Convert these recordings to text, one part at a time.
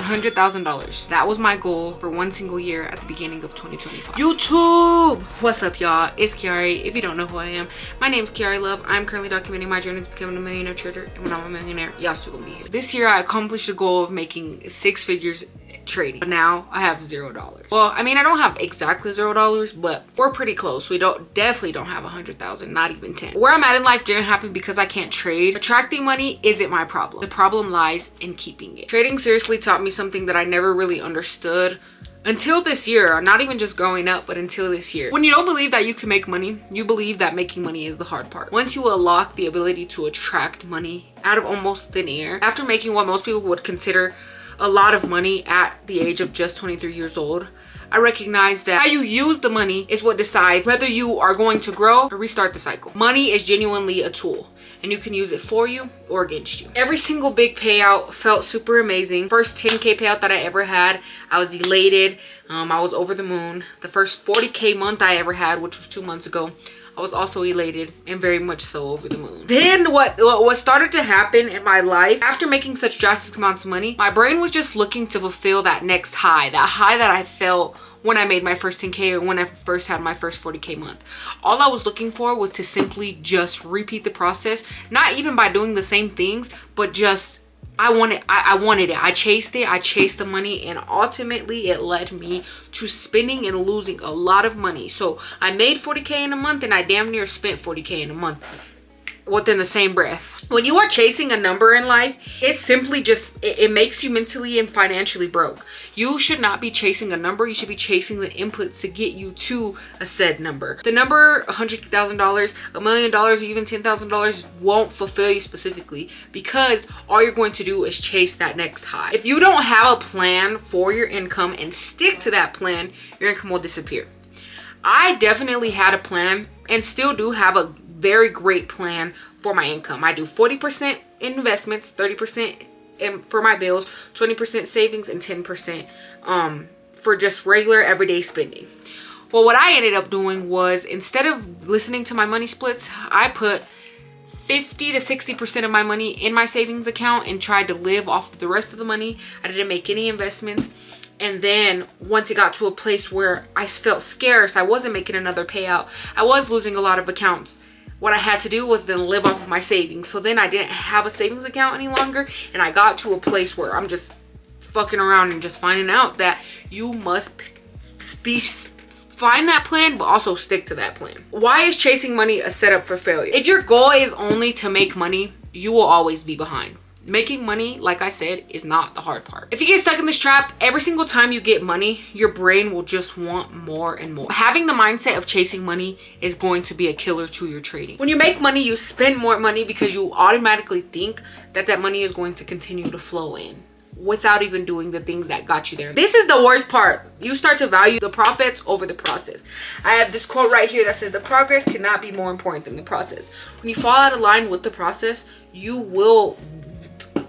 $100,000. That was my goal for one single year at the beginning of 2025. YouTube! What's up, y'all? It's KIAREY. If you don't know who I am, my name is KIAREY Love. I'm currently documenting my journey to becoming a millionaire trader, and when I'm a millionaire, y'all still gonna be here. This year, I accomplished the goal of making 6 figures trading, but now I have $0. Well, I mean, I don't have exactly $0, but we're pretty close. We definitely don't have 100,000, not even 10. Where I'm at in life didn't happen because I can't trade. Attracting money isn't my problem. The problem lies in keeping it. Trading seriously taught me something that I never really understood until this year. Not even just growing up, but until this year. When you don't believe that you can make money, you believe that making money is the hard part. Once you unlock the ability to attract money out of almost thin air, after making what most people would consider a lot of money at the age of just 23 years old, I recognize that how you use the money is what decides whether you are going to grow or restart the cycle. Money is genuinely a tool, and you can use it for you or against you. Every single big payout felt super amazing. First 10K payout that I ever had, I was elated. I was over the moon. The first 40K month I ever had, which was 2 months ago, I was also elated and very much so over the moon. Then what started to happen in my life after making such drastic amounts of money, my brain was just looking to fulfill that next high, that high that I felt when I made my first 10K or when I first had my first 40K month. All I was looking for was to simply just repeat the process, not even by doing the same things, but just I wanted it. I chased it. I chased the money, and ultimately it led me to spending and losing a lot of money. So I made 40K in a month, and I damn near spent 40K in a month within the same breath. When you are chasing a number in life, it's simply just, it makes you mentally and financially broke. You should not be chasing a number. You should be chasing the inputs to get you to a said number. The number $100,000, $1 million, or even $10,000 won't fulfill you specifically, because all you're going to do is chase that next high. If you don't have a plan for your income and stick to that plan, your income will disappear. I definitely had a plan and still do have a very great plan for my income. I do 40% in investments, 30% for my bills, 20% savings, and 10% for just regular everyday spending. Well, what I ended up doing was, instead of listening to my money splits, I put 50 to 60% of my money in my savings account and tried to live off of the rest of the money. I didn't make any investments. And then once it got to a place where I felt scarce, I wasn't making another payout, I was losing a lot of accounts, what I had to do was then live off of my savings. So then I didn't have a savings account any longer, and I got to a place where I'm just fucking around and just finding out that you must find that plan, but also stick to that plan. Why is chasing money a setup for failure? If your goal is only to make money, you will always be behind. Making money, like I said, is not the hard part. If you get stuck in this trap, every single time you get money, your brain will just want more and more. Having the mindset of chasing money is going to be a killer to your trading. When you make money, you spend more money because you automatically think that that money is going to continue to flow in without even doing the things that got you there. This is the worst part. You start to value the profits over the process. I have this quote right here that says, the progress cannot be more important than the process. When you fall out of line with the process, you will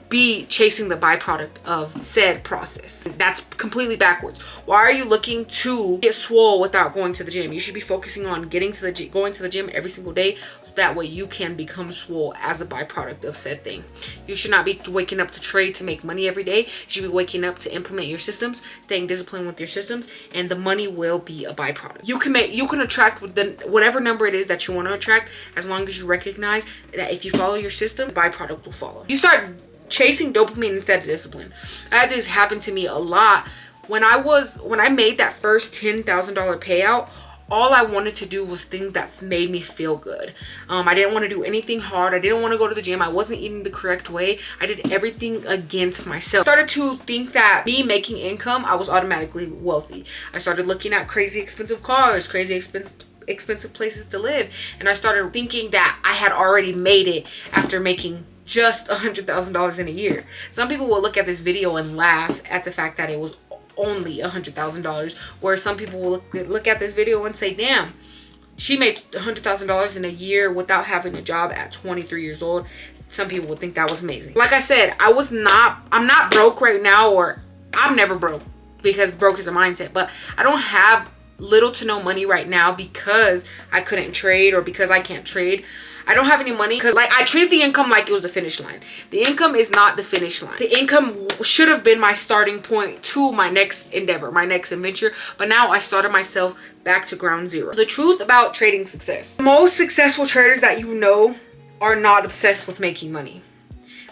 be chasing the byproduct of said process. That's completely backwards. Why are you looking to get swole without going to the gym? You should be focusing on going to the gym every single day, so that way you can become swole as a byproduct of said thing. You should not be waking up to trade to make money every day. You should be waking up to implement your systems, staying disciplined with your systems, and the money will be a byproduct. You can attract whatever number it is that you want to attract, as long as you recognize that if you follow your system, the byproduct will follow. You start chasing dopamine instead of discipline. I had this happen to me a lot. When I made that first $10,000 payout, all I wanted to do was things that made me feel good. I didn't want to do anything hard. I didn't want to go to the gym. I wasn't eating the correct way. I did everything against myself. I started to think that me making income, I was automatically wealthy. I started looking at crazy expensive cars, crazy expensive places to live, and I started thinking that I had already made it after making just $100,000 in a year. Some people will look at this video and laugh at the fact that it was only $100,000, where some people will look at this video and say, damn, she made $100,000 in a year without having a job at 23 years old. Some people would think that was amazing. Like I said, I'm not broke right now, or I'm never broke, because broke is a mindset, but I don't have little to no money right now because I couldn't trade or because I can't trade. I don't have any money because like I treated the income like it was the finish line. The income is not the finish line. The income should have been my starting point to my next endeavor, my next adventure, but now I started myself back to ground zero. The truth about trading success. Most successful traders that you know are not obsessed with making money.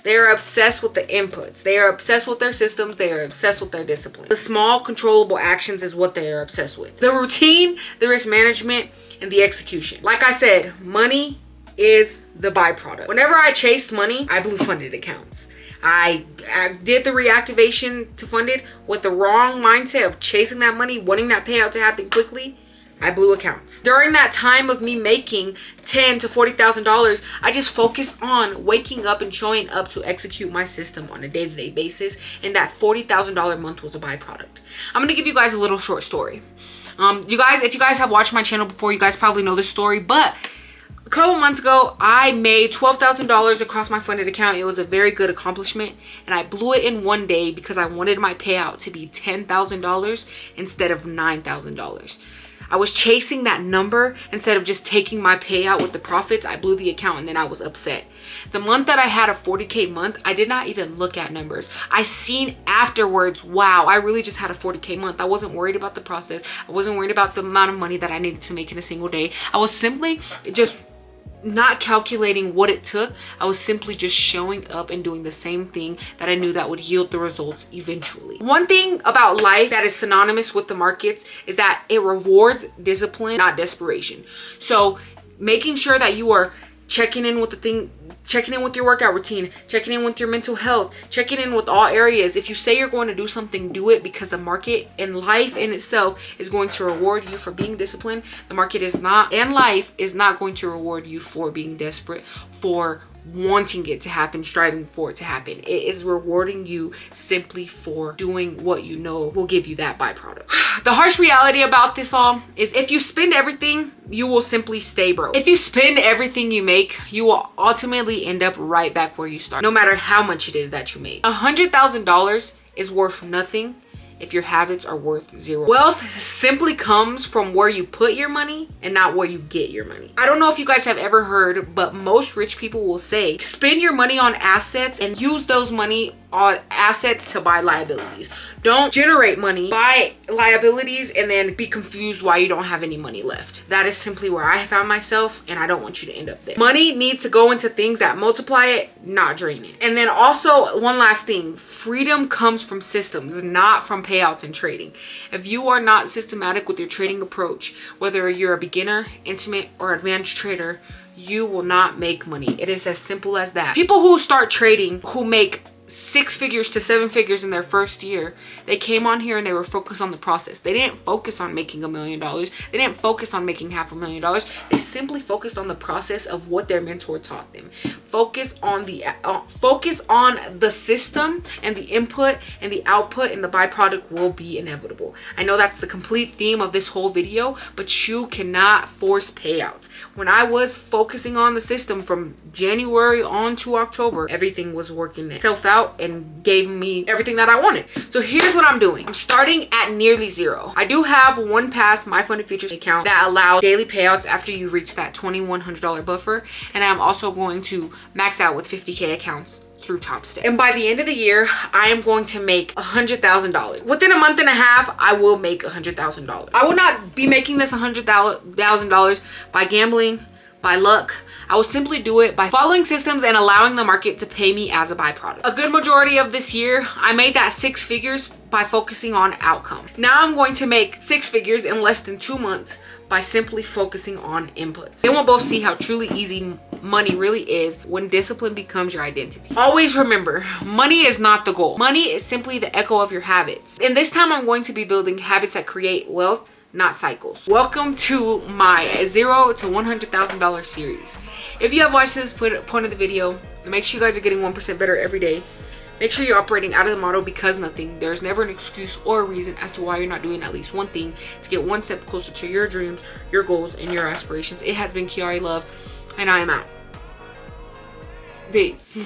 They are obsessed with the inputs. They are obsessed with their systems. They are obsessed with their discipline. The small controllable actions is what they are obsessed with. The routine, the risk management, and the execution. Like I said, money is the byproduct. Whenever I chased money, I blew funded accounts. I did the reactivation to funded with the wrong mindset of chasing that money, wanting that payout to happen quickly. I blew accounts. During that time of me making $10,000 to $40,000, I just focused on waking up and showing up to execute my system on a day-to-day basis, and that $40,000 month was a byproduct. I'm gonna give you guys a little short story. You guys, if you guys have watched my channel before, you guys probably know this story, but a couple months ago, I made $12,000 across my funded account. It was a very good accomplishment, and I blew it in one day because I wanted my payout to be $10,000 instead of $9,000. I was chasing that number instead of just taking my payout with the profits. I blew the account and then I was upset. The month that I had a 40K month, I did not even look at numbers. I seen afterwards, wow, I really just had a 40K month. I wasn't worried about the process. I wasn't worried about the amount of money that I needed to make in a single day. I was simply just not calculating what it took. I was simply just showing up and doing the same thing that I knew that would yield the results eventually. One thing about life that is synonymous with the markets is that it rewards discipline, not desperation. So making sure that you are checking in with checking in with your workout routine, checking in with your mental health, checking in with all areas. If you say you're going to do something, do it, because the market and life in itself is going to reward you for being disciplined. The market is not, and life is not going to reward you for being desperate, for wanting it to happen, striving for it to happen. It is rewarding you simply for doing what you know will give you that byproduct. The harsh reality about this all is if you spend everything, you will simply stay broke. If you spend everything you make, you will ultimately end up right back where you started, no matter how much it is that you make. $100,000 is worth nothing if your habits are worth zero. Wealth simply comes from where you put your money and not where you get your money. I don't know if you guys have ever heard, but most rich people will say, spend your money on assets and use those money on assets to buy liabilities. Don't generate money, buy liabilities, and then be confused why you don't have any money left. That is simply where I found myself, and I don't want you to end up there. Money needs to go into things that multiply it, not drain it. And then also, one last thing, freedom comes from systems, not from payouts and trading. If you are not systematic with your trading approach, whether you're a beginner, intimate, or advanced trader, you will not make money. It is as simple as that. People who start trading, who make 6 figures to 7 figures in their first year, they came on here and they were focused on the process. They didn't focus on making $1 million. They didn't focus on making $500,000. They simply focused on the process of what their mentor taught them. Focus on the system and the input and the output, and the byproduct will be inevitable. I know that's the complete theme of this whole video, but you cannot force payouts. When I was focusing on the system from January on to October, everything was working itself out and gave me everything that I wanted. So here's what I'm doing. I'm starting at nearly zero. I do have one past My Funded Futures account that allows daily payouts after you reach that $2,100 buffer, and I'm also going to max out with 50K accounts through Top Step. And by the end of the year, I am going to make $100,000. Within a month and a half, I will make $100,000. I will not be making this $100,000 by gambling, by luck. I will simply do it by following systems and allowing the market to pay me as a byproduct. A good majority of this year, I made that 6 figures by focusing on outcome. Now I'm going to make 6 figures in less than 2 months by simply focusing on inputs. They will both see how truly easy money really is when discipline becomes your identity. Always remember, money is not the goal. Money is simply the echo of your habits. And this time I'm going to be building habits that create wealth, not cycles. Welcome to my $0 to $100,000 series. If you have watched this point of the video, make sure you guys are getting 1% better every day. Make sure you're operating out of the model because nothing. There's never an excuse or a reason as to why you're not doing at least one thing to get one step closer to your dreams, your goals, and your aspirations. It has been KIAREY Love, and I am out. Peace.